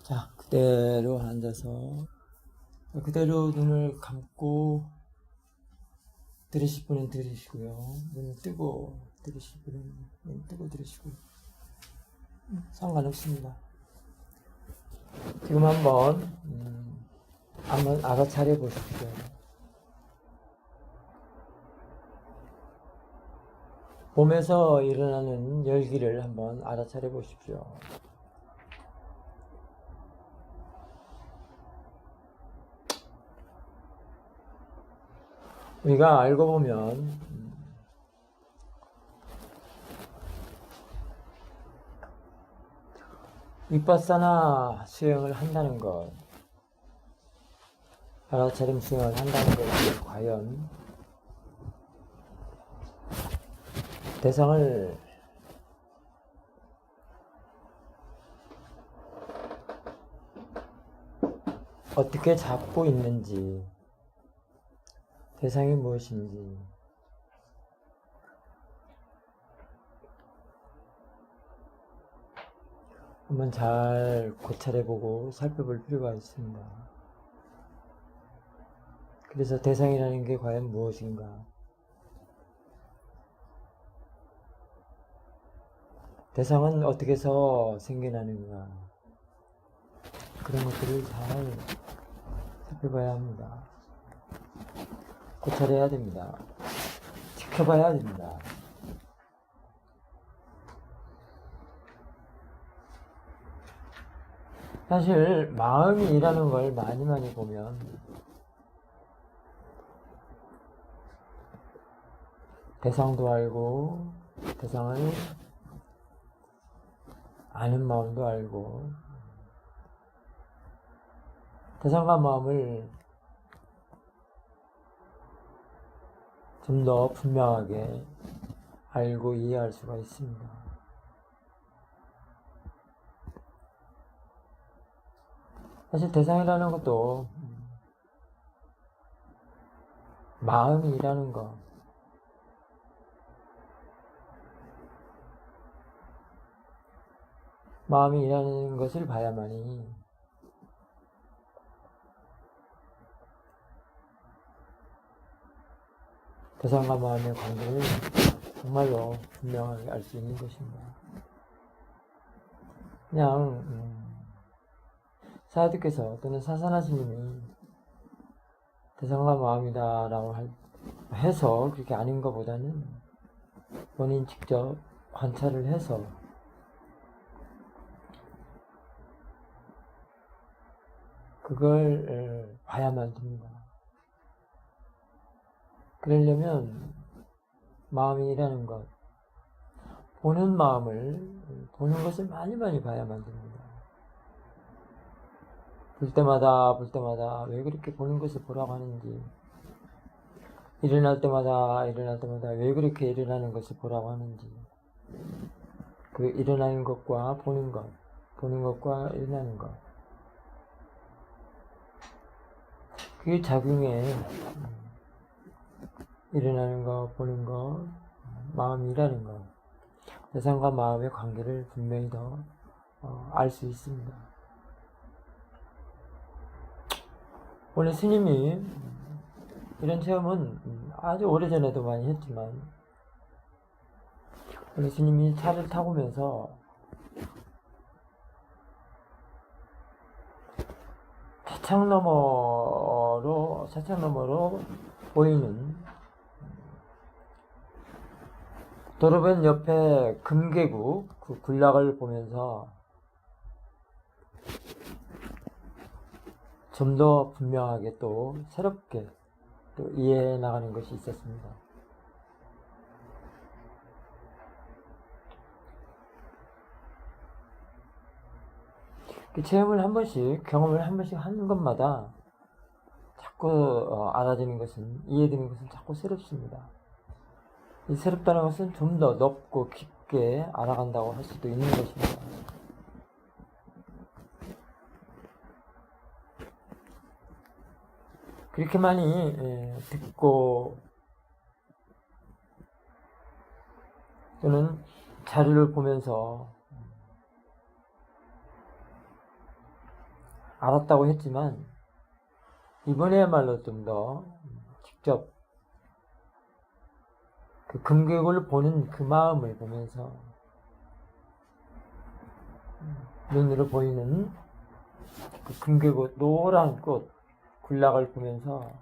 자, 그대로 앉아서 그대로 눈을 감고 들으실 분은 들으시고요. 눈을 뜨고 들으실 분은 눈 뜨고 들으시고요. 상관없습니다. 지금 한번 알아차려 보십시오. 몸에서 일어나는 열기를 한번 알아차려 보십시오. 우리가 알고 보면 윗바사나 수영을 한다는 것, 알아차림 수영을 한다는 것이 과연 대상을 어떻게 잡고 있는지, 대상이 무엇인지, 한번 잘 고찰해보고 살펴볼 필요가 있습니다. 그래서 대상이라는 게 과연 무엇인가? 대상은 어떻게 해서 생겨나는가? 그런 것들을 잘 살펴봐야 합니다. 고찰해야 됩니다. 지켜봐야 됩니다. 사실 마음이 일하는 걸 많이 보면 대상도 알고 대상을 아는 마음도 알고 대상과 마음을 좀 더 분명하게 알고 이해할 수가 있습니다. 사실 대상이라는 것도 마음이 일하는 것, 마음이 일하는 것을 봐야만이 대상과 마음의 관계를 정말로 분명하게 알 수 있는 것입니다. 그냥 사야드께서 또는 사사나 스님이 대상과 마음이다 라고 해서 그렇게 아는 것보다는 본인 직접 관찰을 해서 그걸 봐야만 됩니다. 그러려면 마음이라는 것, 보는 마음을, 보는 것을 많이 봐야만 됩니다. 볼 때마다 왜 그렇게 보는 것을 보라고 하는지, 일어날 때마다 왜 그렇게 일어나는 것을 보라고 하는지, 그 일어나는 것과 보는 것과 일어나는 것, 그게 작용해 일어나는 것, 보는 것, 마음이라는 것, 대상과 마음의 관계를 분명히 더 알 수 있습니다. 원래 스님이 이런 체험은 아주 오래전에도 많이 했지만 원래 스님이 차를 타고면서 차창 너머로 보이는 도로변 옆에 금계국 그 군락을 보면서 좀 더 분명하게 또 새롭게 또 이해해 나가는 것이 있었습니다. 그 체험을 한 번씩, 경험을 한 번씩 하는 것마다 자꾸 알아지는 것은, 이해되는 것은 자꾸 새롭습니다. 이 새롭다는 것은 좀 더 넓고 깊게 알아간다고 할 수도 있는 것입니다. 그렇게 많이 듣고 또는 자료를 보면서 알았다고 했지만 이번에야말로 좀 더 직접 그 금괴골을 보는 그 마음을 보면서 눈으로 보이는 그 금괴골 노란 꽃 군락을 보면서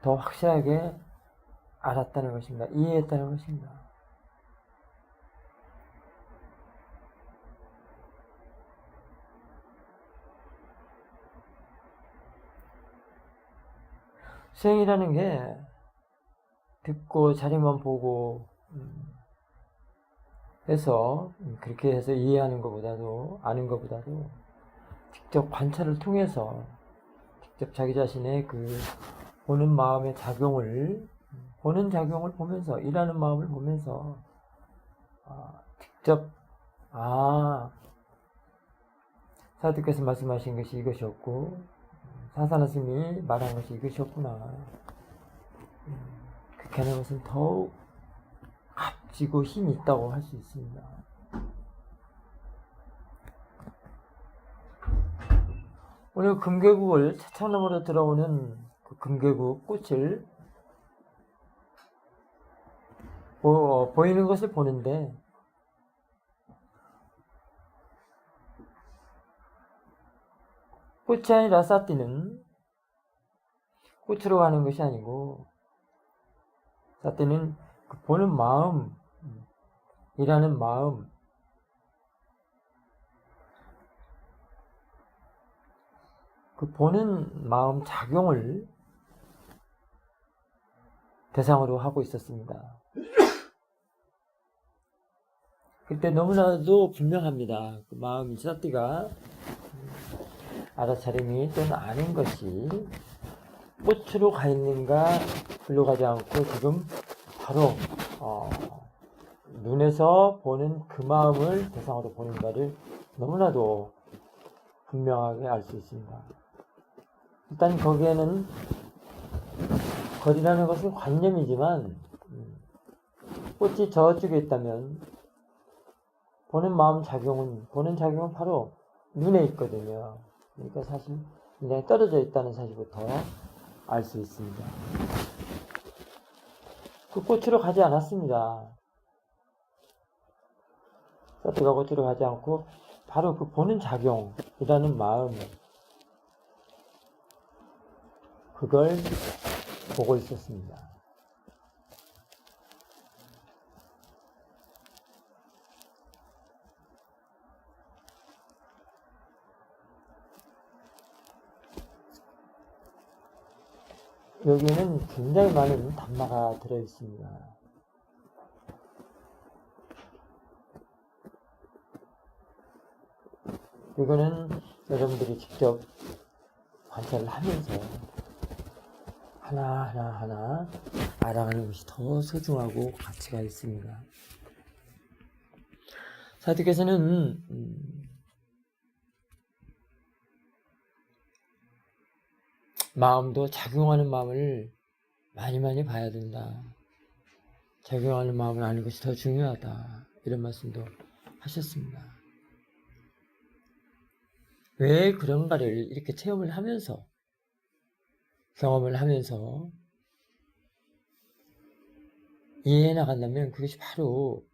더 확실하게 알았다는 것입니다. 이해했다는 것입니다. 수행이라는 게 듣고 자료만 보고 해서 그렇게 해서 이해하는 것보다도 아는 것보다도 직접 관찰을 통해서 직접 자기 자신의 그 보는 마음의 작용을 보면서 일하는 마음을 보면서 직접 사두께서 말씀하신 것이 이것이었고 사사나 스님이 말한 것이 이것이었구나. 그렇게 하는 것은 더욱 값지고 힘이 있다고 할 수 있습니다. 오늘 금괴국을 차창너머로 들어오는 그 금괴국 꽃을 보이는 것을 보는데 꽃이 아니라 사띠는 꽃으로 가는 것이 아니고 사띠는 그 보는 마음, 일하는 마음, 그 보는 마음 작용을 대상으로 하고 있었습니다. 그때 너무나도 분명합니다. 그 마음이 사띠가 알아차림이 또는 아는 것이 꽃으로 가 있는가 글로 가지 않고 지금 바로 눈에서 보는 그 마음을 대상으로 보는가를 너무나도 분명하게 알 수 있습니다. 일단 거기에는 거리라는 것은 관념이지만 꽃이 저쪽에 있다면 보는 작용은 바로 눈에 있거든요. 그러니까 사실 굉장히 떨어져 있다는 사실부터 알 수 있습니다. 그 꽃으로 가지 않았습니다. 사띠가 꽃으로 가지 않고 바로 그 보는 작용이라는 마음, 그걸 보고 있었습니다. 여기는 굉장히 많은 단마가 들어있습니다. 이거는 여러분들이 직접 관찰을 하면서 하나하나 알아가는 것이 더 소중하고 가치가 있습니다. 사두께서는 마음도 작용하는 마음을 많이 봐야 된다. 작용하는 마음을 아는 것이 더 중요하다. 이런 말씀도 하셨습니다. 왜 그런가를 이렇게 체험을 하면서 경험을 하면서 이해해 나간다면 그것이 바로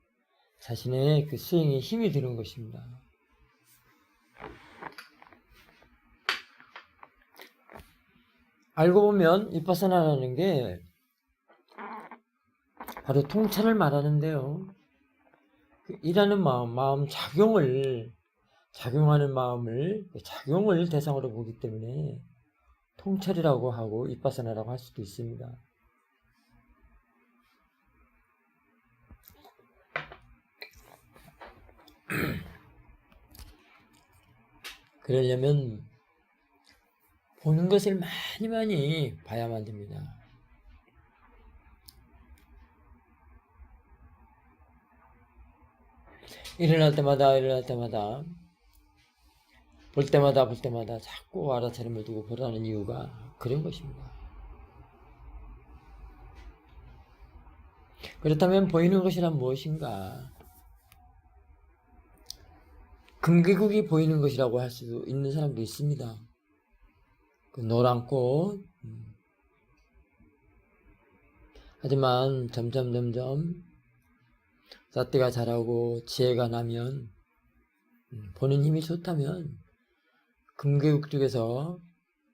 자신의 그 수행에 힘이 드는 것입니다. 알고 보면 비파사나라는 게 바로 통찰을 말하는데요. 그 일하는 마음 작용하는 마음을 작용을 대상으로 보기 때문에 통찰이라고 하고 비파사나라고 할 수도 있습니다. 그러려면 보는 것을 많이 봐야만 됩니다. 일어날 때마다 볼 때마다 자꾸 알아차림을 두고 보라는 이유가 그런 것입니다. 그렇다면 보이는 것이란 무엇인가? 금계국이 보이는 것이라고 할 수 있는 사람도 있습니다. 그 노란 꽃. 하지만 점점 잣대가 자라고 지혜가 나면 보는 힘이 좋다면 금계국 쪽에서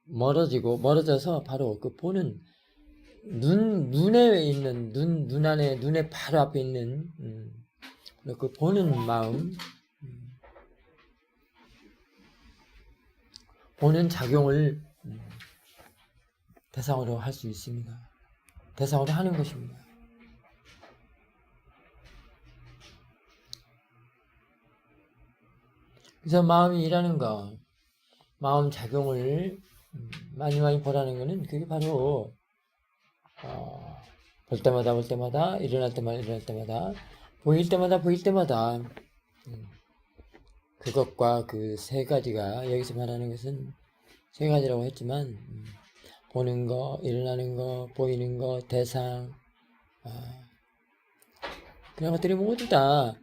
멀어져서 바로 그 보는 눈에 있는 눈 안에 눈에 바로 앞에 있는 그 보는 마음, 보는 작용을 대상으로 할 수 있습니다. 대상으로 하는 것입니다. 그래서 마음이 일하는 거, 마음 작용을 많이 보라는 것은 그게 바로 볼 때마다 일어날 때마다 보일 때마다 그것과 그 세 가지가 여기서 말하는 것은 세 가지라고 했지만 보는 거, 일어나는 거, 보이는 거, 대상 그런 것들이 모두 다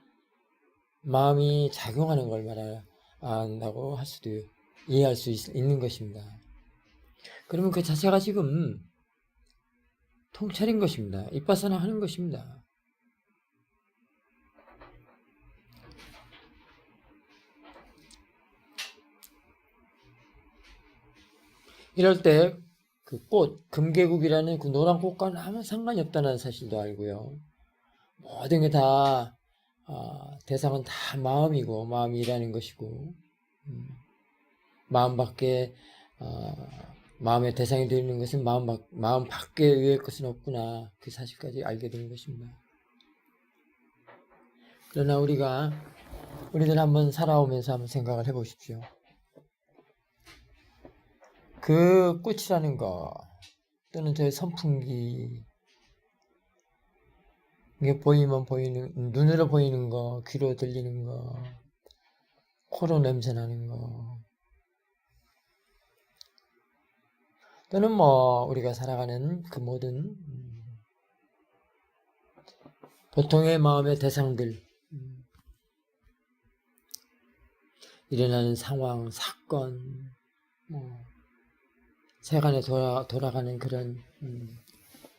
마음이 작용하는 걸 말한다고 할 수도 이해할 수 있는 것입니다. 그러면 그 자체가 지금 통찰인 것입니다. 이빠사나 하는 것입니다. 이럴 때 그 꽃, 금계국이라는 그 노란 꽃과는 아무 상관이 없다는 사실도 알고요. 모든 게 다 대상은 다 마음이고 마음이 일하는 것이고 마음 밖에 마음의 대상이 되어 있는 것은 마음 밖에 의할 것은 없구나. 그 사실까지 알게 되는 것입니다. 그러나 우리들 한번 살아오면서 한번 생각을 해보십시오. 그 꽃이라는 거 또는 저 선풍기 이게 보이면 보이는 눈으로 보이는 거, 귀로 들리는 거, 코로 냄새 나는 거 또는 우리가 살아가는 그 모든 보통의 마음의 대상들 일어나는 상황, 사건 세간에 돌아가는 그런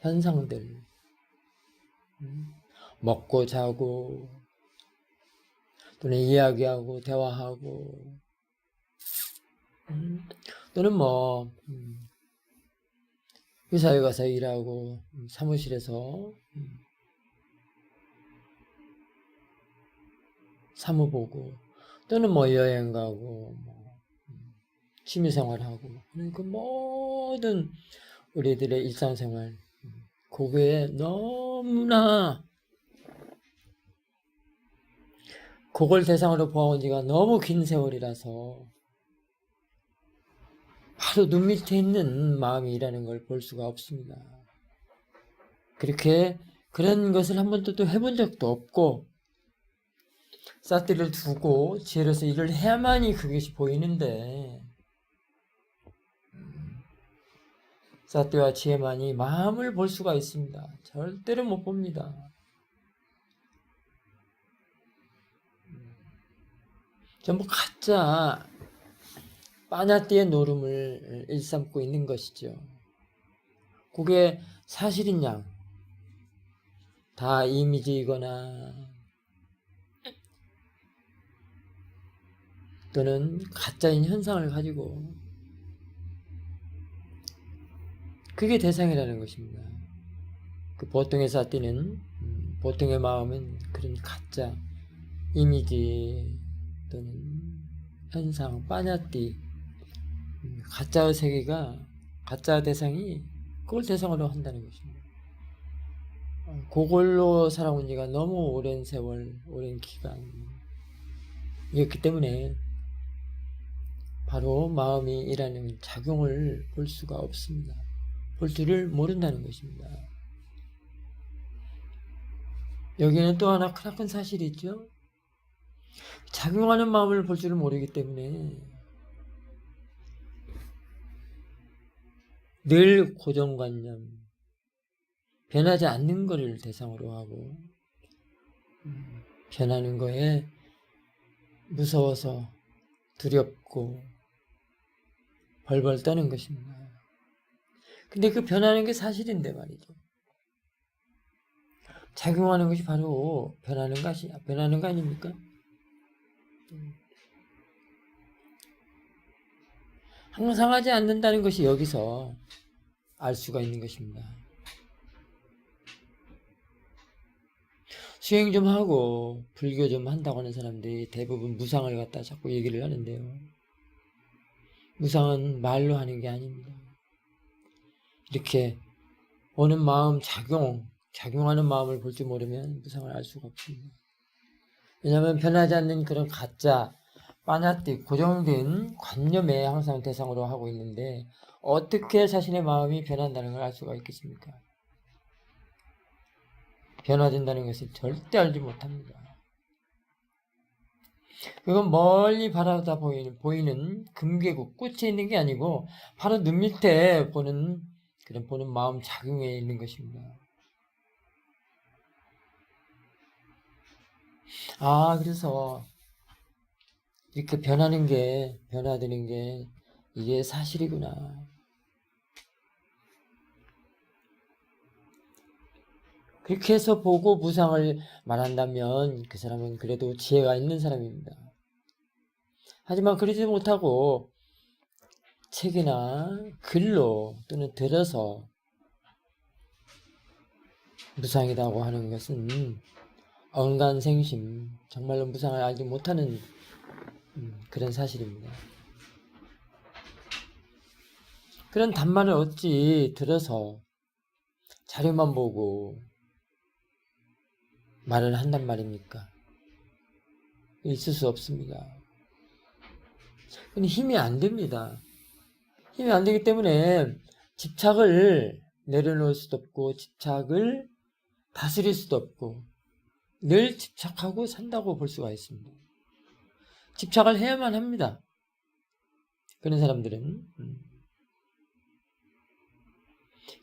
현상들 먹고 자고 또는 이야기하고 대화하고 또는 회사에 가서 일하고 사무실에서 사무 보고 또는 여행 가고 취미생활하고 그 모든 우리들의 일상생활 그거에 너무나 그걸 대상으로 보아온 지가 너무 긴 세월이라서 바로 눈 밑에 있는 마음이라는 걸 볼 수가 없습니다. 그런 것을 한 번도 또 해본 적도 없고 삿대를 두고 지혜로서 일을 해야만이 그것이 보이는데 삿대와 지혜만이 마음을 볼 수가 있습니다. 절대로 못 봅니다. 전부 가짜 빠냐띠의 노름을 일삼고 있는 것이죠. 그게 사실인 양 다 이미지이거나 또는 가짜인 현상을 가지고 그게 대상이라는 것입니다. 그 보통의 삿띠는 보통의 마음은 그런 가짜 이미지 또는 현상, 빠냐띠 가짜의 세계가 가짜 대상이 그걸 대상으로 한다는 것입니다. 그걸로 살아온 지가 너무 오랜 세월, 오랜 기간이었기 때문에 바로 마음이 일하는 작용을 볼 수가 없습니다. 볼 줄을 모른다는 것입니다. 여기에는 또 하나 크나큰 사실이 있죠. 작용하는 마음을 볼 줄을 모르기 때문에 늘 고정관념, 변하지 않는 것을 대상으로 하고 변하는 거에 무서워서 두렵고 벌벌 떠는 것입니다. 근데 그 변하는 게 사실인데 말이죠. 작용하는 것이 바로 변하는 거 아닙니까? 항상 하지 않는다는 것이 여기서 알 수가 있는 것입니다. 수행 좀 하고 불교 좀 한다고 하는 사람들이 대부분 무상을 갖다 자꾸 얘기를 하는데요. 무상은 말로 하는 게 아닙니다. 이렇게 오는 마음 작용하는 마음을 볼 줄 모르면 무상을 알 수가 없습니다. 왜냐하면 변하지 않는 그런 가짜, 빠냐띠, 고정된 관념에 항상 대상으로 하고 있는데 어떻게 자신의 마음이 변한다는 걸 알 수가 있겠습니까? 변화된다는 것을 절대 알지 못합니다. 그건 멀리 바라다 보이는 금계국 끝에 있는 게 아니고 바로 눈 밑에 보는 마음 작용에 있는 것입니다. 그래서 이렇게 변화되는 게 이게 사실이구나. 그렇게 해서 보고 무상을 말한다면 그 사람은 그래도 지혜가 있는 사람입니다. 하지만 그러지 못하고 책이나 글로 또는 들어서 무상이라고 하는 것은 언간생심, 정말로 무상을 알지 못하는 그런 사실입니다. 그런 단말을 어찌 들어서 자료만 보고 말을 한단 말입니까? 있을 수 없습니다. 근데 힘이 안 됩니다. 힘이 안 되기 때문에 집착을 내려놓을 수도 없고 집착을 다스릴 수도 없고 늘 집착하고 산다고 볼 수가 있습니다. 집착을 해야만 합니다. 그런 사람들은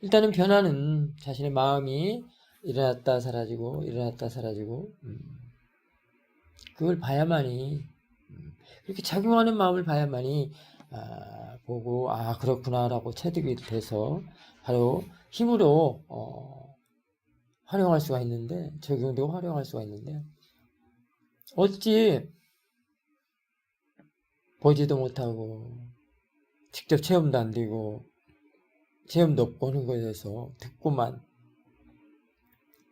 일단은 변화는 자신의 마음이 일어났다 사라지고 그걸 봐야만이 그렇게 작용하는 마음을 봐야만이 보고 그렇구나라고 체득이 돼서 바로 힘으로 활용할 수가 있는데 적용되고 활용할 수가 있는데 어찌 보지도 못하고 직접 체험도 안 되고 체험도 없고 하는 것에 대해서 듣고만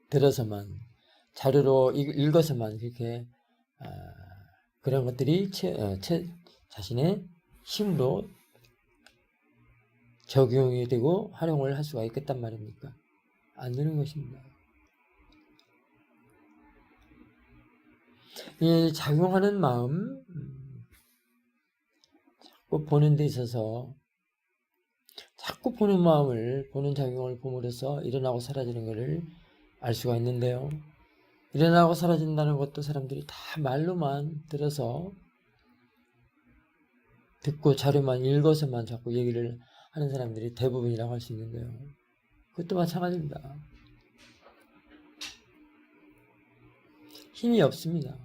들어서만 자료로 읽어서만 그렇게 그런 것들이 자신의 힘으로 적용이 되고 활용을 할 수가 있겠단 말입니까? 안 되는 것입니다. 이 작용하는 마음 자꾸 보는 데 있어서 자꾸 보는 마음을 보는 작용을 봄으로써 일어나고 사라지는 것을 알 수가 있는데요. 일어나고 사라진다는 것도 사람들이 다 말로만 들어서 듣고 자료만 읽어서만 자꾸 얘기를 하는 사람들이 대부분이라고 할 수 있는데요. 그것도 마찬가지입니다. 힘이 없습니다.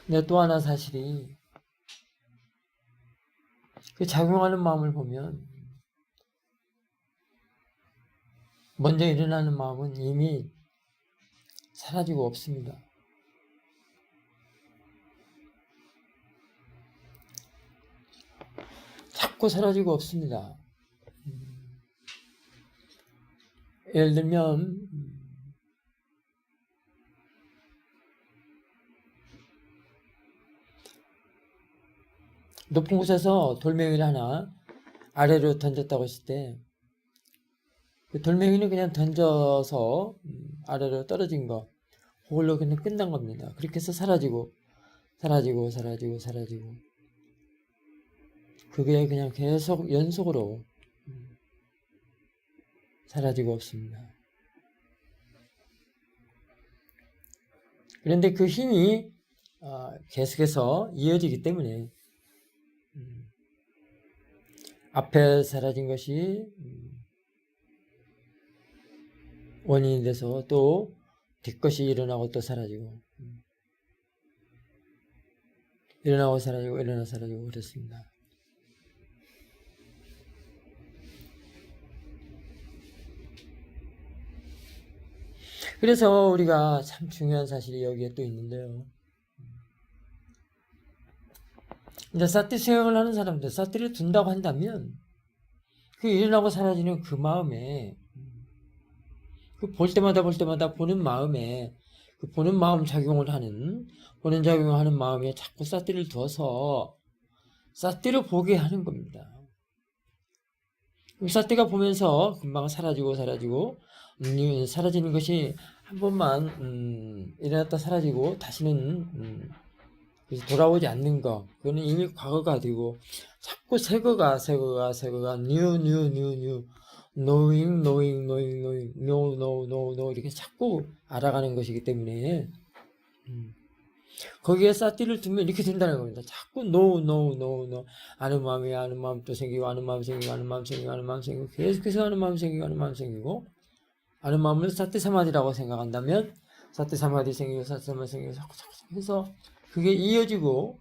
근데 또 하나 사실이 그 작용하는 마음을 보면 먼저 일어나는 마음은 이미 사라지고 없습니다. 자꾸 사라지고 없습니다. 예를 들면 높은 곳에서 돌멩이를 하나 아래로 던졌다고 했을 때 그 돌멩이는 그냥 던져서 아래로 떨어진 거 그걸로 그냥 끝난 겁니다. 그렇게 해서 사라지고 그게 그냥 계속 연속으로 사라지고 없습니다. 그런데 그 힘이 계속해서 이어지기 때문에 앞에 사라진 것이 원인이 돼서 또 뒷것이 일어나고 또 사라지고 일어나고 사라지고 일어나 사라지고 그렇습니다. 그래서 우리가 참 중요한 사실이 여기에 또 있는데요. 이제 사티 수행을 하는 사람들, 사티를 둔다고 한다면 그 일어나고 사라지는 그 마음에, 그 볼 때마다 보는 마음에, 그 보는 마음 작용을 하는, 보는 작용을 하는 마음에 자꾸 사티를 두어서 사티를 보게 하는 겁니다. 사티가 보면서 금방 사라지고 사라지는 것이 한 번만 일어났다 사라지고 다시는 그래서 돌아오지 않는 거, 그거는 이미 과거가 되고 자꾸 새거가 new knowing no 이렇게 자꾸 알아가는 것이기 때문에 거기에 사티를 두면 이렇게 된다는 겁니다. 자꾸 no 아는 마음 또 생기고 아는 마음 생기고 계속해서 아는 마음 생기고 아는 마음을 사티 사마디라고 생각한다면 사티 사마디 생기고 사티 사마디 생기고 자꾸 해서 그게 이어지고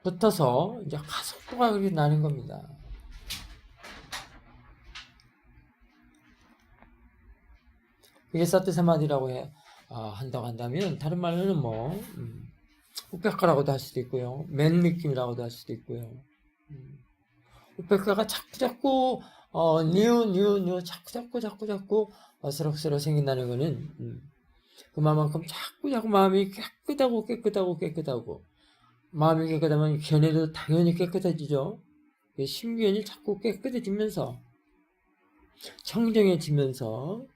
붙어서 이제 가속도가 그렇게 나는 겁니다. 그게 사티 사마디라고 한다고 한다면 다른 말로는 뭐 우페카라고도 할 수도 있고요, 맨 느낌이라고도 할 수도 있고요. 우페카가 자꾸 뉴 자꾸 어스럭스럭 생긴다는 거는 그만큼 자꾸 마음이 깨끗하고 마음이 깨끗하면 견해도 당연히 깨끗해지죠. 심견이 자꾸 깨끗해지면서 청정해지면서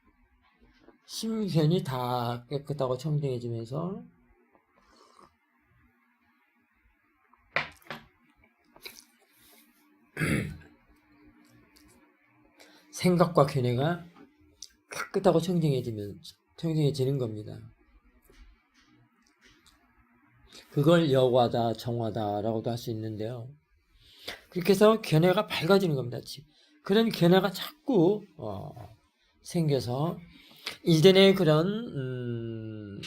심견이 다 깨끗하고 청정해지면서 생각과 견해가 깨끗하고 청정해지는 겁니다. 그걸 여과다, 정화다라고도 할 수 있는데요. 그렇게 해서 견해가 밝아지는 겁니다. 그런 견해가 자꾸 생겨서 이전에 그런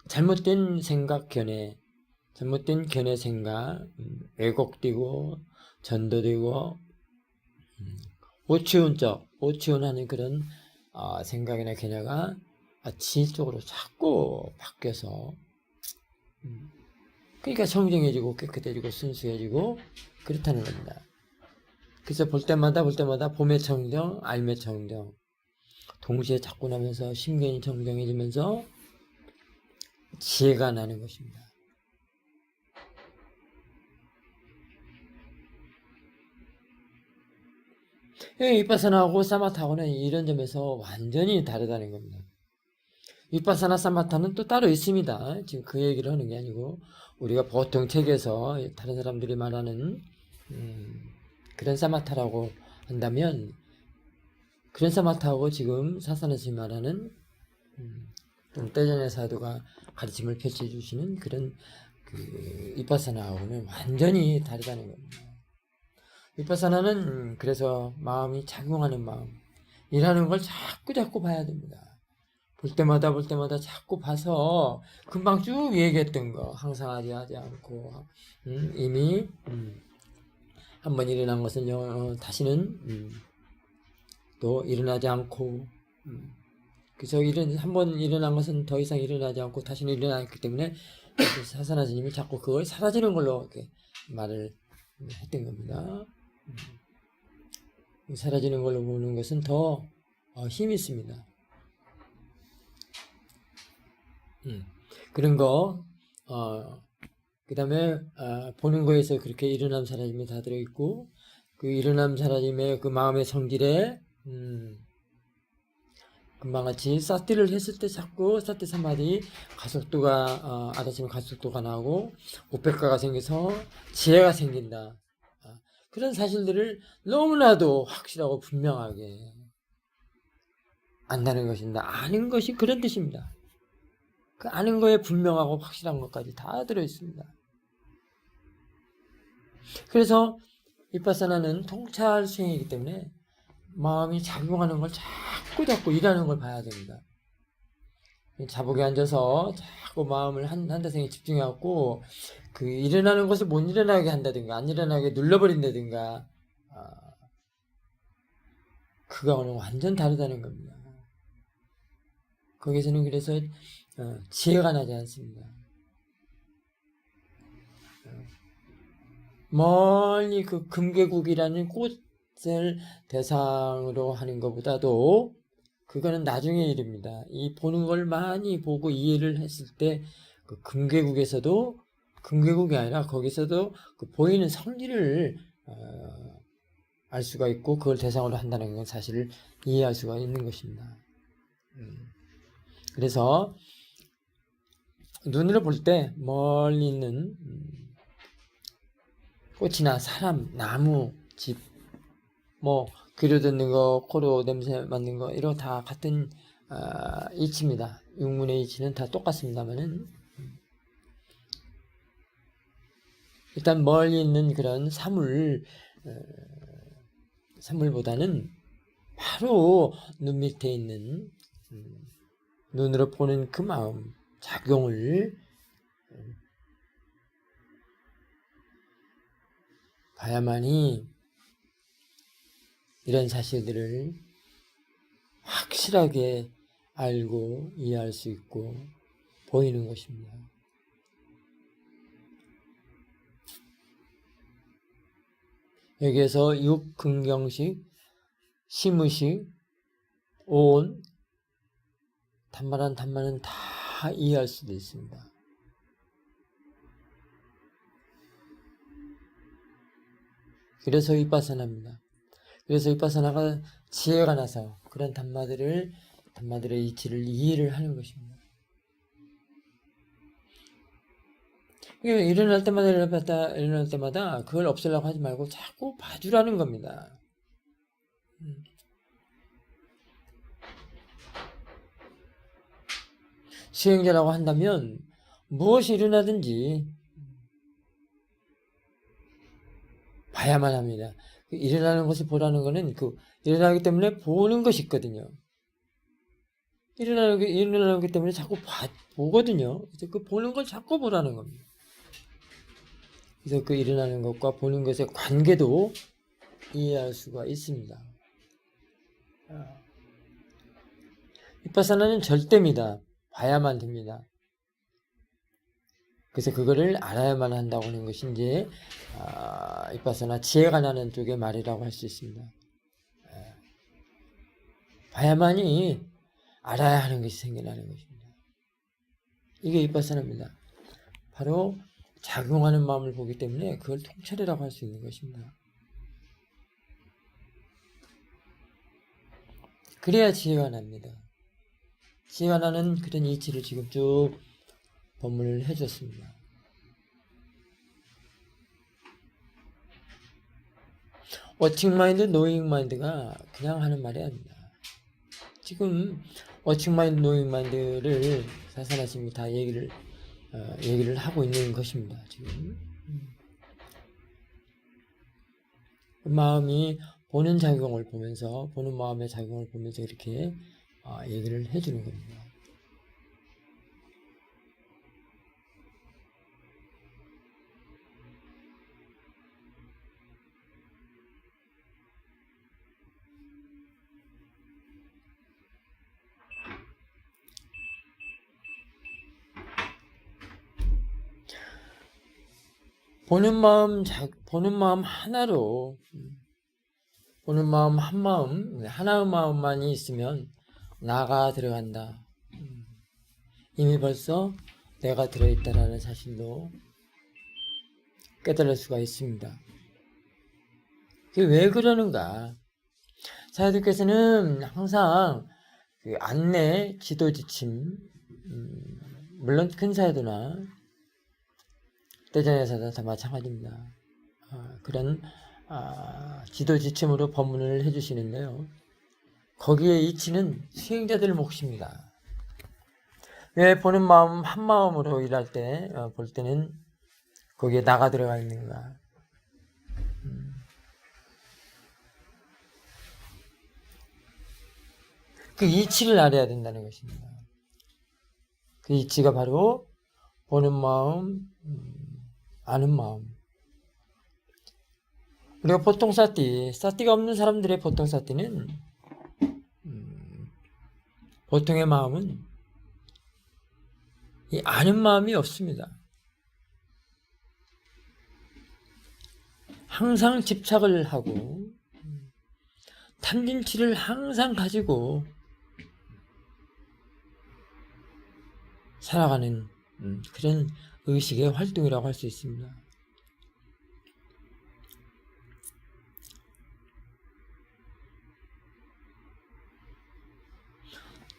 잘못된 생각 견해, 잘못된 견해 생각, 왜곡되고 전도되고 오치훈하는 그런 생각이나 견해가 진실적으로 자꾸 바뀌어서 그러니까 청정해지고 깨끗해지고 순수해지고 그렇다는 겁니다. 그래서 볼 때마다 봄의 청정, 알매 청정 동시에 자꾸 나면서 심견이 청정해지면서 지혜가 나는 것입니다. 위파사나하고 사마타하고는 이런 점에서 완전히 다르다는 겁니다. 위파사나 사마타는 또 따로 있습니다. 지금 그 얘기를 하는 게 아니고 우리가 보통 책에서 다른 사람들이 말하는 그런 사마타라고 한다면 그런 사마타하고 지금 사사나스이 말하는 좀 떼전의 사도가 가르침을 펼쳐주시는 그런 위파사나하고는 완전히 다르다는 겁니다. 위파사나는 그래서 마음이 작용하는 마음이라는 걸 자꾸 봐야 됩니다. 볼 때마다 자꾸 봐서 금방 쭉 얘기했던 거 항상 하지 않고 이미 한번 일어난 것은 다시는 또 일어나지 않고 그래서 한번 일어난 것은 더 이상 일어나지 않고 다시는 일어나기 때문에 사사나 스님이 자꾸 그걸 사라지는 걸로 이렇게 말을 했던 겁니다. 사라지는 걸로 보는 것은 더 힘이 있습니다. 그런 거, 그 다음에, 보는 거에서 그렇게 일어남 사라짐이 다 들어있고, 그 일어남 사라짐의 그 마음의 성질에, 금방같이 사티를 했을 때 자꾸 사티 사마디 가속도가, 아다치면 가속도가 나고, 오페카가 생겨서 지혜가 생긴다. 그런 사실들을 너무나도 확실하고 분명하게 안다는 것입니다. 아는 것이 그런 뜻입니다. 그 아는 거에 분명하고 확실한 것까지 다 들어있습니다. 그래서 위파사나는 통찰 수행이기 때문에 마음이 작용하는 걸 자꾸 일하는 걸 봐야 됩니다. 자복에 앉아서 자꾸 마음을 한다생에 집중해갖고 그 일어나는 것을 못 일어나게 한다든가 안 일어나게 눌러버린다든가 그거는 완전 다르다는 겁니다. 거기서는 그래서 지혜가 나지 않습니다. 멀리 그 금계국이라는 꽃을 대상으로 하는 것보다도 그거는 나중에 일입니다. 이 보는 걸 많이 보고 이해를 했을 때 그 금계국에서도 금계국이 아니라 거기서도 그 보이는 성질을 알 수가 있고 그걸 대상으로 한다는 건 사실을 이해할 수가 있는 것입니다. 그래서 눈으로 볼 때 멀리 있는 꽃이나 사람, 나무, 집, 뭐 귀로 듣는 거, 코로 냄새 맡는 거 이런 거 다 같은 이치입니다. 육문의 이치는 다 똑같습니다만은 일단 멀리 있는 그런 사물보다는 바로 눈 밑에 있는 눈으로 보는 그 마음 작용을 봐야만이 이런 사실들을 확실하게 알고 이해할 수 있고 보이는 것입니다. 여기에서 육근경식, 심의식, 오온, 단말은 다 이해할 수도 있습니다. 그래서 윗바사나입니다. 그래서 윗바사나가 지혜가 나서 그런 단마들의 이치를 이해를 하는 것입니다. 일어날 때마다 그걸 없애려고 하지 말고 자꾸 봐주라는 겁니다. 수행자라고 한다면 무엇이 일어나든지 봐야만 합니다. 일어나는 것을 보라는 것은 일어나기 때문에 보는 것이 있거든요. 일어나기 때문에 자꾸 보거든요. 그래서 그 보는 걸 자꾸 보라는 겁니다. 그래서 그 일어나는 것과 보는 것의 관계도 이해할 수가 있습니다. 윗바사나는 절대입니다. 봐야만 됩니다. 그래서 그거를 알아야만 한다고 하는 것이 이제 윗바사나 지혜가 나는 쪽의 말이라고 할 수 있습니다. 봐야만이 알아야 하는 것이 생겨나는 것입니다. 이게 윗바사나입니다. 바로 작용하는 마음을 보기 때문에 그걸 통찰이라고 할 수 있는 것입니다. 그래야 지혜가 납니다. 지혜가 나는 그런 이치를 지금 쭉 법문을 해줬습니다. 워칭 마인드, 노잉 마인드가 그냥 하는 말이 아닙니다. 지금 워칭 마인드, 노잉 마인드를 사사나심이 다 얘기를 하고 있는 것입니다. 지금 마음이 보는 작용을 보면서 보는 마음의 작용을 보면서 이렇게 얘기를 해주는 겁니다. 보는 마음 하나로 보는 마음 하나의 마음만이 있으면 나가 들어간다. 이미 벌써 내가 들어있다라는 사실도 깨달을 수가 있습니다. 그게 왜 그러는가? 사야들께서는 항상 그 안내, 지도 지침, 물론 큰 사야도나 대전에서도 다 마찬가지입니다. 그런 지도 지침으로 법문을 해주시는데요. 거기에 이치는 수행자들 몫입니다. 왜 보는 마음 한 마음으로 일할 때 볼 때는 거기에 나가 들어가 있는가? 그 이치를 알아야 된다는 것입니다. 그 이치가 바로 보는 마음, 아는 마음. 우리가 보통 사띠가 없는 사람들의 보통 사띠는, 보통의 마음은 이 아는 마음이 없습니다. 항상 집착을 하고 탐진치를 항상 가지고 살아가는 그런 의식의 활동이라고 할 수 있습니다.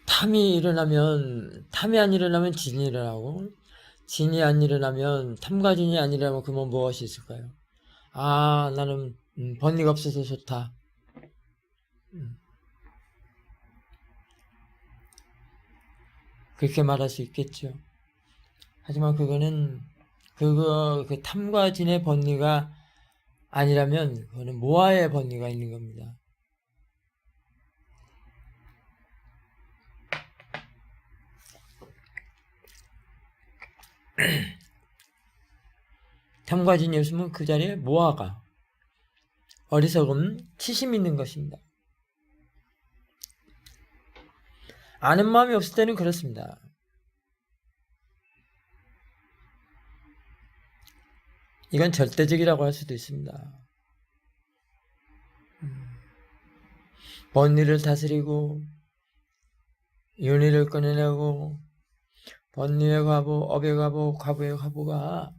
탐이 안 일어나면 진이 일어나고, 진이 안 일어나면, 탐과 진이 안 일어나면 그러면 무엇이 있을까요? 아, 나는 번뇌가 없어서 좋다. 그렇게 말할 수 있겠죠. 하지만 그 탐과 진의 번뇌가 아니라면 그거는 모아의 번뇌가 있는 겁니다. 탐과 진이 없으면 그 자리에 모아가, 어리석음, 치심이 있는 것입니다. 아는 마음이 없을 때는 그렇습니다. 이건 절대적이라고 할 수도 있습니다. 번뇌를 다스리고 윤회를 꺼내내고 번뇌의 과보, 업의 과보, 과보의 과보가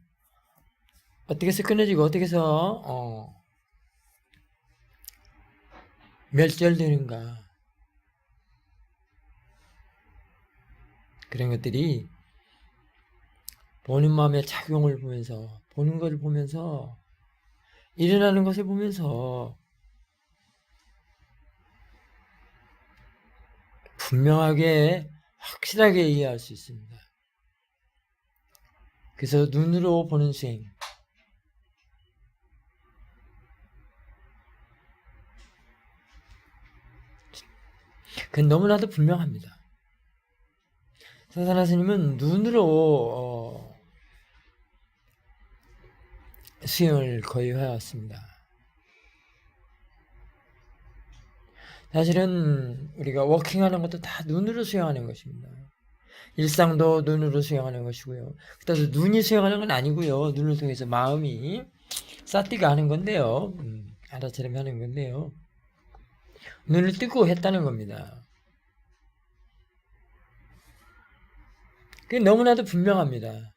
어떻게 해서 끊어지고 어떻게 해서 멸절되는가, 그런 것들이 보는 마음의 작용을 보면서, 보는 것을 보면서, 일어나는 것을 보면서 분명하게 확실하게 이해할 수 있습니다. 그래서 눈으로 보는 수행, 그건 너무나도 분명합니다. 산산하 스님은 눈으로 수행을 거의 해왔습니다. 사실은 우리가 워킹하는 것도 다 눈으로 수행하는 것입니다. 일상도 눈으로 수행하는 것이고요. 그래서 눈이 수행하는 건 아니고요. 눈을 통해서 마음이 사띠가 하는 건데요. 알아차림 하는 건데요. 눈을 뜨고 했다는 겁니다. 그게 너무나도 분명합니다.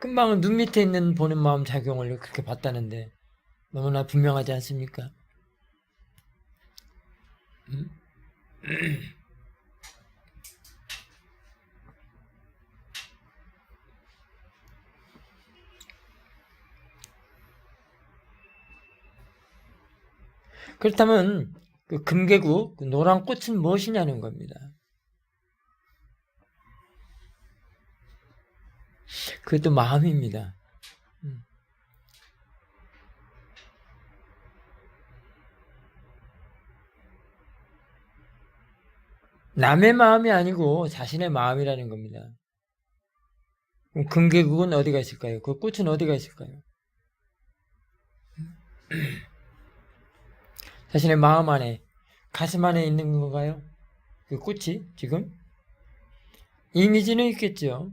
금방 눈 밑에 있는 보는 마음 작용을 그렇게 봤다는데 너무나 분명하지 않습니까? 그렇다면 그 금계국, 그 노란 꽃은 무엇이냐는 겁니다. 그것도 마음입니다. 남의 마음이 아니고 자신의 마음이라는 겁니다. 금계국은 어디가 있을까요? 그 꽃은 어디가 있을까요? 자신의 마음 안에, 가슴 안에 있는 건가요? 그 꽃이 지금? 이미지는 있겠죠.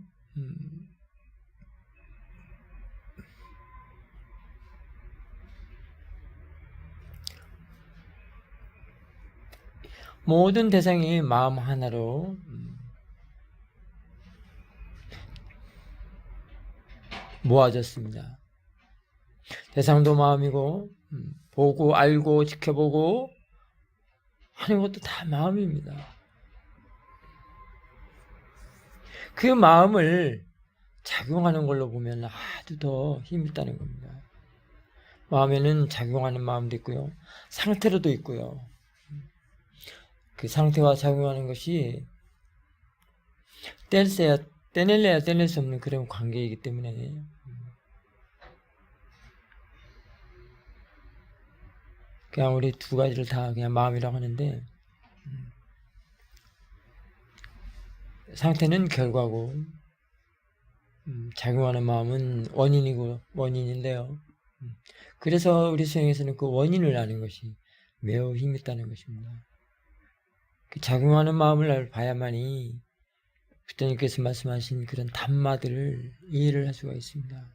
모든 대상이 마음 하나로 모아졌습니다. 대상도 마음이고 보고 알고 지켜보고 하는 것도 다 마음입니다. 그 마음을 작용하는 걸로 보면 아주 더 힘이 있다는 겁니다. 마음에는 작용하는 마음도 있고요. 상태로도 있고요. 그 상태와 작용하는 것이 떼낼래야 떼낼 수 없는 그런 관계이기 때문에 그냥 우리 두 가지를 다 그냥 마음이라고 하는데 상태는 결과고, 작용하는 마음은 원인인데요. 그래서 우리 수행에서는 그 원인을 아는 것이 매우 힘있다는 것입니다. 그 작용하는 마음을 봐야만이 부처님께서 말씀하신 그런 담마들을 이해를 할 수가 있습니다.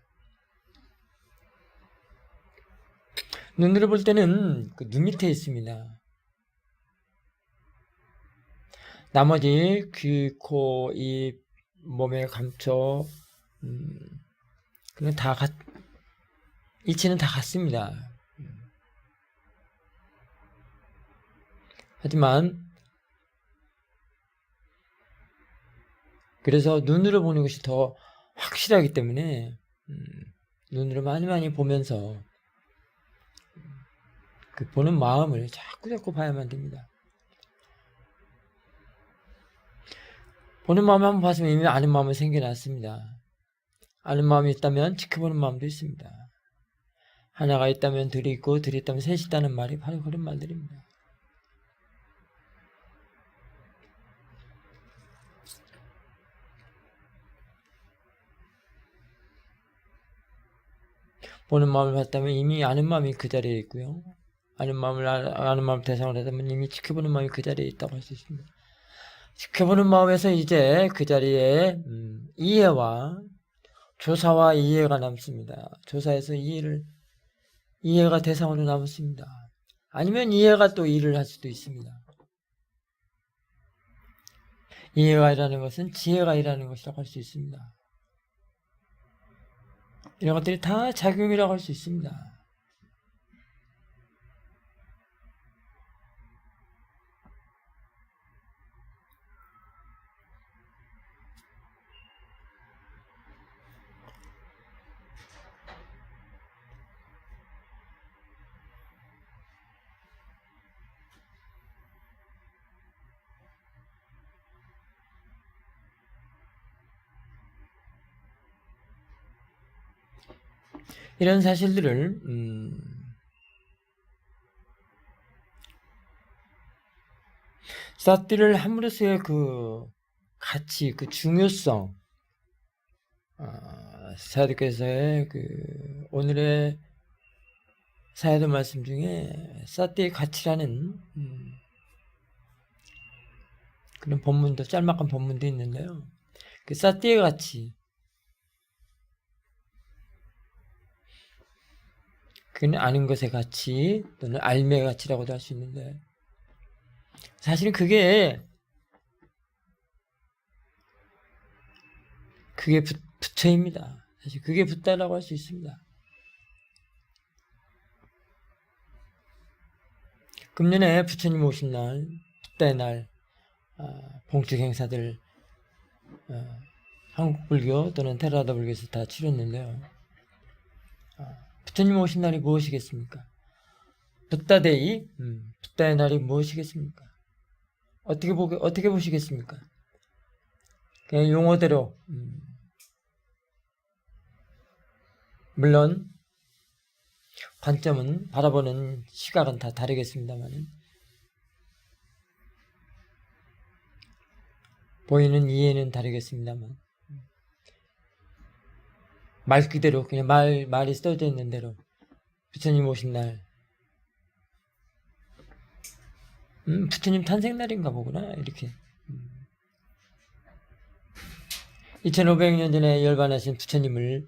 눈으로 볼 때는 그 눈 밑에 있습니다. 나머지 귀, 코, 입, 몸의 감촉, 그냥 이치는 다 같습니다. 하지만 그래서 눈으로 보는 것이 더 확실하기 때문에 눈으로 많이 보면서 그 보는 마음을 자꾸 봐야만 됩니다. 보는 마음 한번 봤으면 이미 아는 마음은 생겨났습니다. 아는 마음이 있다면 지켜보는 마음도 있습니다. 하나가 있다면 둘이 있고 둘이 있다면 셋이 있다는 말이 바로 그런 말들입니다. 보는 마음을 봤다면 이미 아는 마음이 그 자리에 있고요. 아는 마음을 대상으로 하다면 이미 지켜보는 마음이 그 자리에 있다고 할 수 있습니다. 지켜보는 마음에서 이제 그 자리에 이해와 조사와 이해가 남습니다. 조사에서 이해가 대상으로 남습니다. 아니면 이해가 또 일을 할 수도 있습니다. 이해가 일하는 것은 지혜가 일하는 것이라고 할 수 있습니다. 이런 것들이 다 작용이라고 할 수 있습니다. 이런 사실들을 사띠를 함으로써의 그 가치, 그 중요성, 사야들께서의 그 오늘의 사야들 말씀 중에 사띠의 가치라는 그런 본문도, 짤막한 본문도 있는데요. 그 사띠의 가치, 그는 아는 것의 가치 또는 알매의 가치라고도 할 수 있는데, 사실은 그게 부처입니다. 사실 그게 붓다라고 할 수 있습니다. 금년에 부처님 오신 날, 붓다의 날, 봉축 행사들 한국 불교 또는 테라와다 불교에서 다 치렀는데요. 부처님 오신 날이 무엇이겠습니까? 붓다데이, 붓다의 날이 무엇이겠습니까? 어떻게 보시겠습니까? 그냥 용어대로, 물론 관점은, 바라보는 시각은 다 다르겠습니다만, 보이는 이해는 다르겠습니다만, 말 그대로, 그냥 말이 써져 있는 대로, 부처님 오신 날, 부처님 탄생날인가 보구나, 이렇게. 2500년 전에 열반하신 부처님을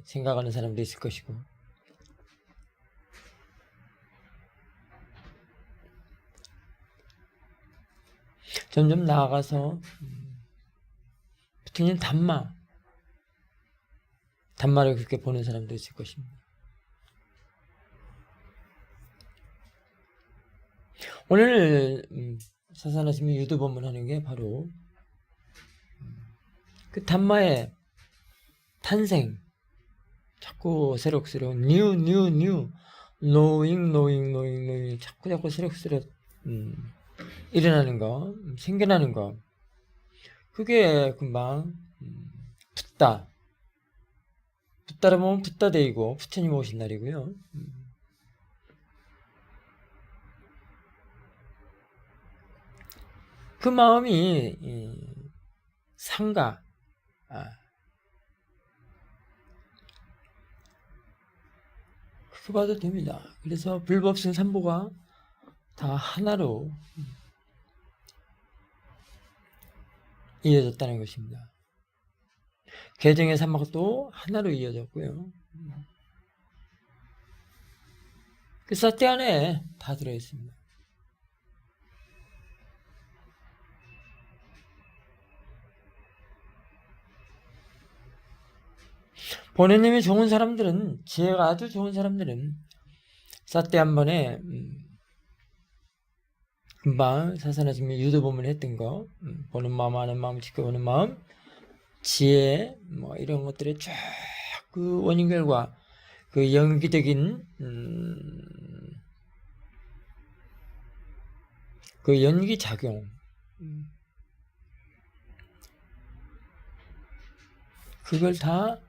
생각하는 사람도 있을 것이고, 점점 나아가서 부처님 담마를 그렇게 보는 사람도 있을 것입니다. 오늘 사산하시면 유도본문 하는 게 바로 그 담마의 탄생, 자꾸 새록새록 new knowing 자꾸 새록새록 일어나는 거, 생겨나는 거, 그게 금방 붓다라 보면 붓다데이고 부처님 오신 날이고요. 그 마음이 상가, 그렇게 봐도 됩니다. 그래서 불법승 삼보가 다 하나로 이어졌다는 것입니다. 개정의 삼박도 하나로 이어졌고요. 그 사태 안에 다 들어있습니다. 보내님이 좋은 사람들은, 지혜가 아주 좋은 사람들은 사태 한 번에 금방 사사나증명 유도보문 했던 거, 보는 마음, 아는 마음, 지켜보는 마음, 지혜, 뭐 이런 것들의 쫙 그 원인결과 그 연기적인 그 연기작용, 그걸 다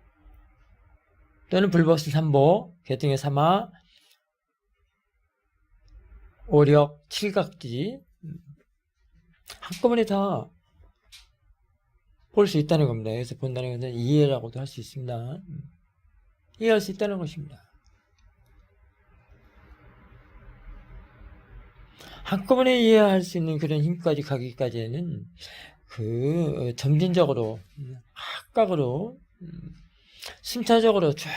또는 불법승 삼보, 개정의 삼화, 오력, 칠각지 한꺼번에 다 볼 수 있다는 겁니다. 여기서 본다는 것은 이해라고도 할 수 있습니다. 이해할 수 있다는 것입니다. 한꺼번에 이해할 수 있는 그런 힘까지 가기까지는 그 점진적으로, 각각으로, 순차적으로 쫙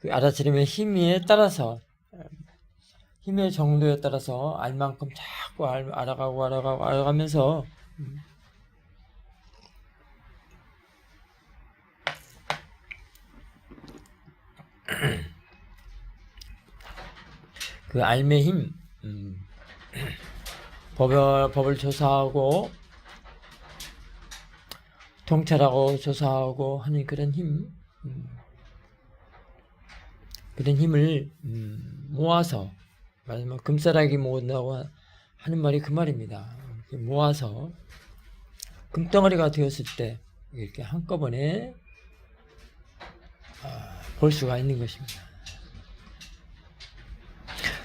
그 알아차림의 힘에 따라서, 힘의 정도에 따라서 알 만큼 자꾸 알아가면서 그 알의 힘, 법을 조사하고 통찰하고 조사하고 하는 그런 힘, 그런 힘을 모아서, 말하자면 금싸라기 모은다고 하는 말이 그 말입니다. 모아서 금덩어리가 되었을 때 이렇게 한꺼번에 볼 수가 있는 것입니다.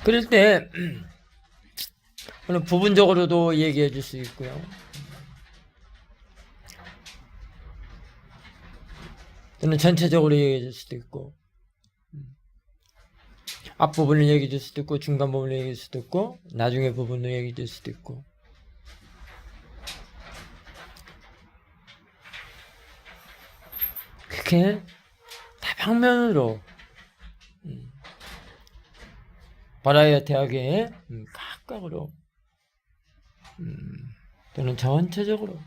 그럴 때 부분적으로도 얘기해 줄 수 있고요. 또는 전체적으로 얘기해 줄 수도 있고, 앞부분을 얘기해 줄 수도 있고, 중간 부분을 얘기해 줄 수도 있고, 나중에 부분을 얘기해 줄 수도 있고. 그렇게 다방면으로 바라이어티하게 각각으로 또는 전체적으로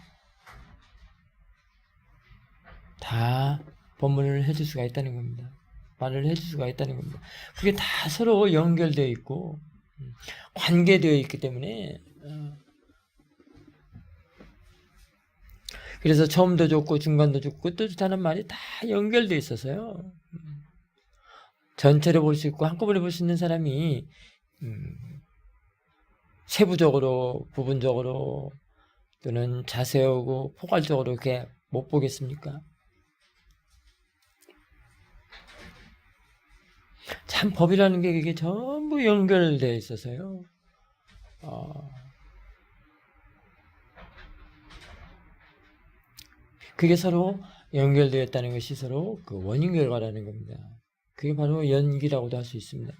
다 법문을 해줄 수가 있다는 겁니다. 말을 해줄 수가 있다는 겁니다. 그게 다 서로 연결되어 있고 관계되어 있기 때문에 그래서 처음도 좋고 중간도 좋고 끝도 좋다는 말이 다 연결되어 있어서요. 전체를 볼 수 있고 한꺼번에 볼 수 있는 사람이 세부적으로 부분적으로 또는 자세하고 포괄적으로 이렇게 못 보겠습니까? 참 법이라는 게 이게 전부 연결되어 있어서요. 그게 서로 연결되어 있다는 것이 서로 그 원인 결과라는 겁니다. 그게 바로 연기라고도 할 수 있습니다.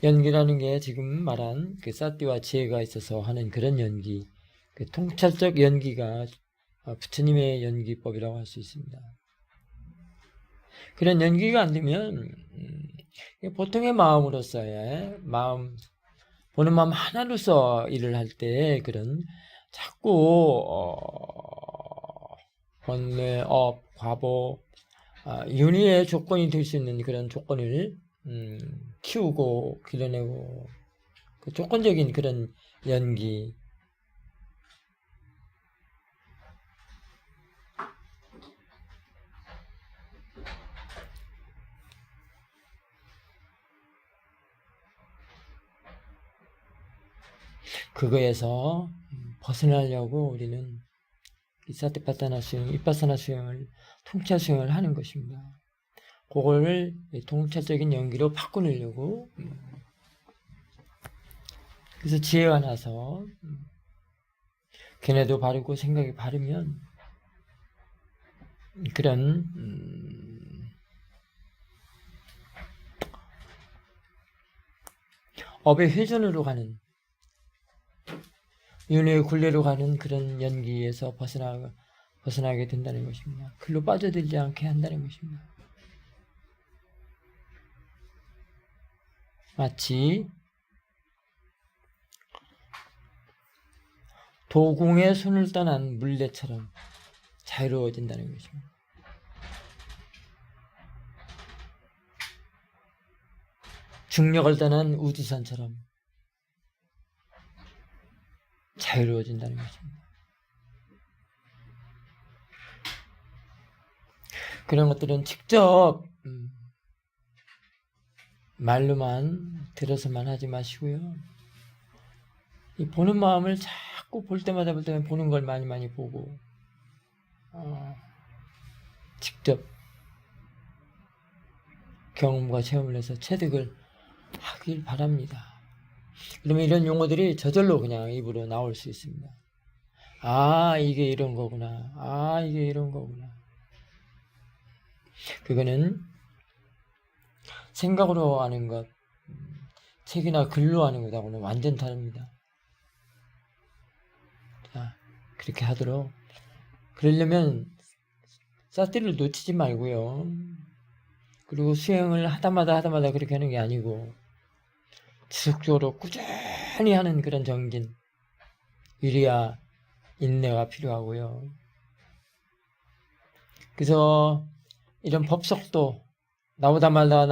연기라는 게 지금 말한 그 사띠와 지혜가 있어서 하는 그런 연기, 그 통찰적 연기가 부처님의 연기법이라고 할 수 있습니다. 그런 연기가 안 되면 보통의 마음으로서의 마음, 보는 마음 하나로서 일을 할 때 그런 자꾸 번뇌, 업, 과보, 윤회의 조건이 될 수 있는 그런 조건을 키우고 길러내고 그 조건적인 그런 연기, 그거에서 벗어나려고 우리는 사티파타나 수행, 이빠사나 수행을 통찰 수행을 하는 것입니다. 그거를 통찰적인 연기로 바꾸려고 그래서 지혜가 나서 걔네도 바르고 생각이 바르면 그런 업의 회전으로 가는 윤회의 굴레로 가는 그런 연기에서 벗어나게 된다는 것입니다. 글로 빠져들지 않게 한다는 것입니다. 마치 도공에 손을 떠난 물레처럼 자유로워진다는 것입니다. 중력을 떠난 우주선처럼 자유로워진다는 것입니다. 그런 것들은 직접 말로만 들어서만 하지 마시고요. 이 보는 마음을 자꾸 볼 때마다 보는 걸 많이 보고 직접 경험과 체험을 해서 체득을 하길 바랍니다. 그러면 이런 용어들이 저절로 그냥 입으로 나올 수 있습니다. 아, 이게 이런 거구나. 아, 이게 이런 거구나. 그거는 생각으로 하는 것, 책이나 글로 하는 것하고는 완전 다릅니다. 자, 그렇게 하도록. 그러려면 쌀띠를 놓치지 말고요. 그리고 수행을 하다마다 그렇게 하는 게 아니고 지속적으로 꾸준히 하는 그런 정진, 위리와 인내가 필요하고요. 그래서 이런 법석도 나오다 말다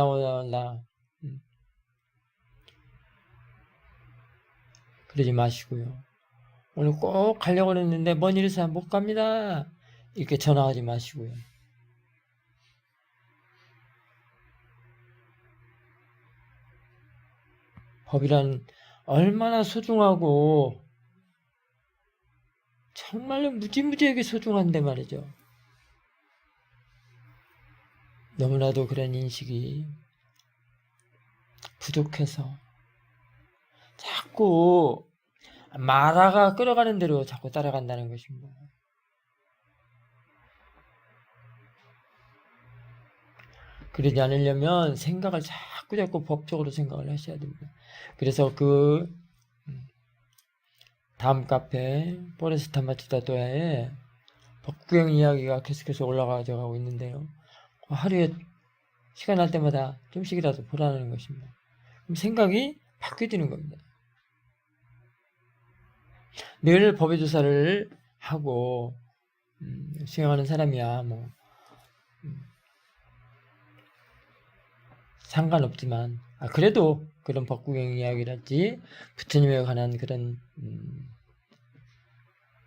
그러지 마시고요. 오늘 꼭 가려고 했는데 먼 일에서 못 갑니다. 이렇게 전화하지 마시고요. 법이란 얼마나 소중하고 정말로 무지무지하게 소중한데 말이죠. 너무나도 그런 인식이 부족해서 자꾸 마라가 끌어가는 대로 자꾸 따라간다는 것입니다. 그러지 않으려면 생각을 자꾸 법적으로 생각을 하셔야 됩니다. 그래서 그 다음 카페 포레스타 마치다도야에 법구경 이야기가 계속해서 올라가고 있는데요. 하루에 시간 날 때마다 좀씩이라도 보라는 것입니다. 그럼 생각이 바뀌어지는 겁니다. 늘 법의 조사를 하고 수행하는 사람이야 뭐 상관없지만 그래도 그런 법구경 이야기랄지 부처님에 관한 그런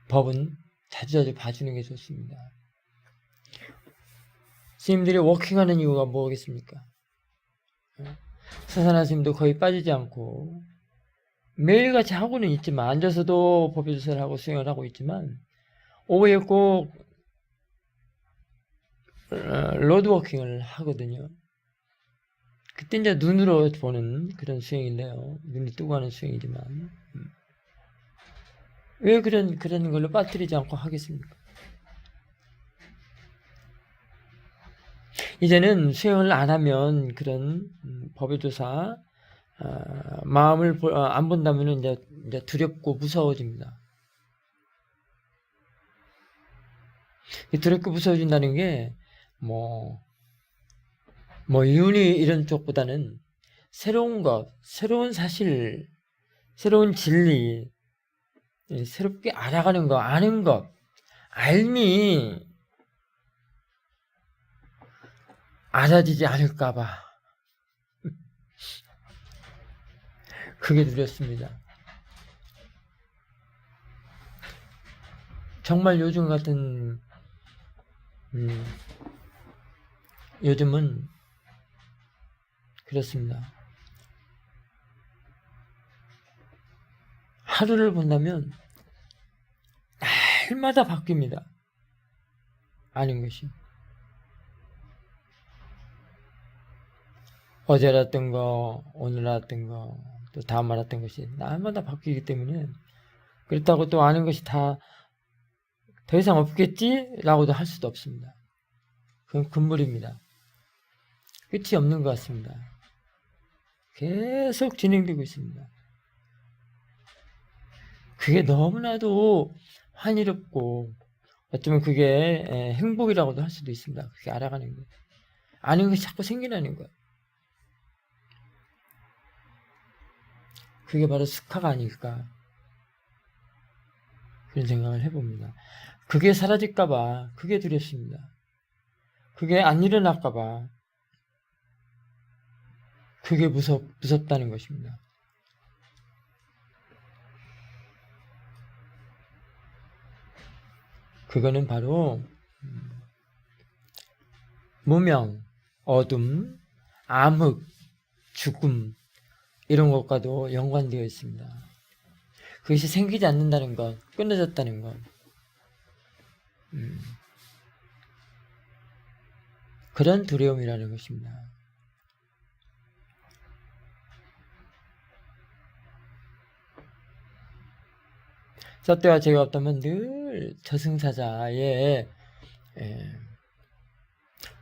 법은 자주자주 봐주는 게 좋습니다. 스님들이 워킹하는 이유가 뭐겠습니까? 사사나 스님도 거의 빠지지 않고 매일같이 하고는 있지만 앉아서도 법의 조사를 하고 수행을 하고 있지만 오후에 꼭 로드워킹을 하거든요. 그때 이제 눈으로 보는 그런 수행인데요. 눈이 뜨고 하는 수행이지만 왜 그런 걸로 빠뜨리지 않고 하겠습니까? 이제는 수행을 안 하면 그런 법의 조사 마음을 안 본다면 이제 두렵고 무서워집니다. 두렵고 무서워진다는 게 윤리 이런 쪽보다는 새로운 것, 새로운 사실, 새로운 진리, 새롭게 알아가는 것, 아는 것, 알미 알아지지 않을까봐 그게 두렵습니다. 정말 요즘 같은 요즘은 그렇습니다. 하루를 본다면 날마다 바뀝니다. 아는 것이. 어제 알았던 거, 오늘 알았던 거, 또 다음 알았던 것이 날마다 바뀌기 때문에 그렇다고 또 아는 것이 다 더 이상 없겠지라고도 할 수도 없습니다. 그건 금물입니다. 끝이 없는 것 같습니다. 계속 진행되고 있습니다. 그게 너무나도 환희롭고 어쩌면 그게 행복이라고도 할 수도 있습니다. 그게 알아가는 거. 아는 것이 자꾸 생겨나는 거. 그게 바로 스카가 아닐까. 그런 생각을 해봅니다. 그게 사라질까봐 그게 두렵습니다. 그게 안 일어날까봐 그게 무섭다는 것입니다. 그거는 바로 무명, 어둠, 암흑, 죽음 이런 것과도 연관되어 있습니다. 그것이 생기지 않는다는 것, 끊어졌다는 것. 그런 두려움이라는 것입니다. 서때와 제가 없다면 늘 저승사자의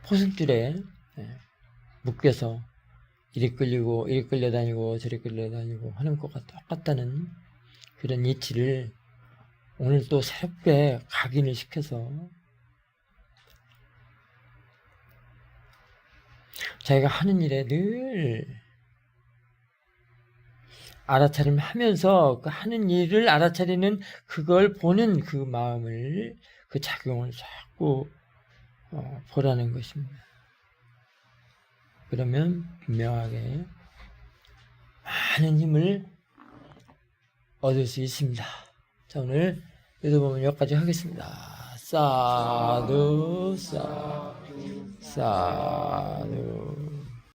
포승줄에 묶여서 이리 끌리고 이리 끌려다니고 저리 끌려다니고 하는 것과 똑같다는 그런 이치를 오늘 또 새롭게 각인을 시켜서 자기가 하는 일에 늘 알아차림을 하면서 그 하는 일을 알아차리는 그걸 보는 그 마음을 그 작용을 자꾸 보라는 것입니다. 그러면 분명하게 많은 힘을 얻을 수 있습니다. 자, 오늘 읽어보면 여기까지 하겠습니다. 사두 사두 사두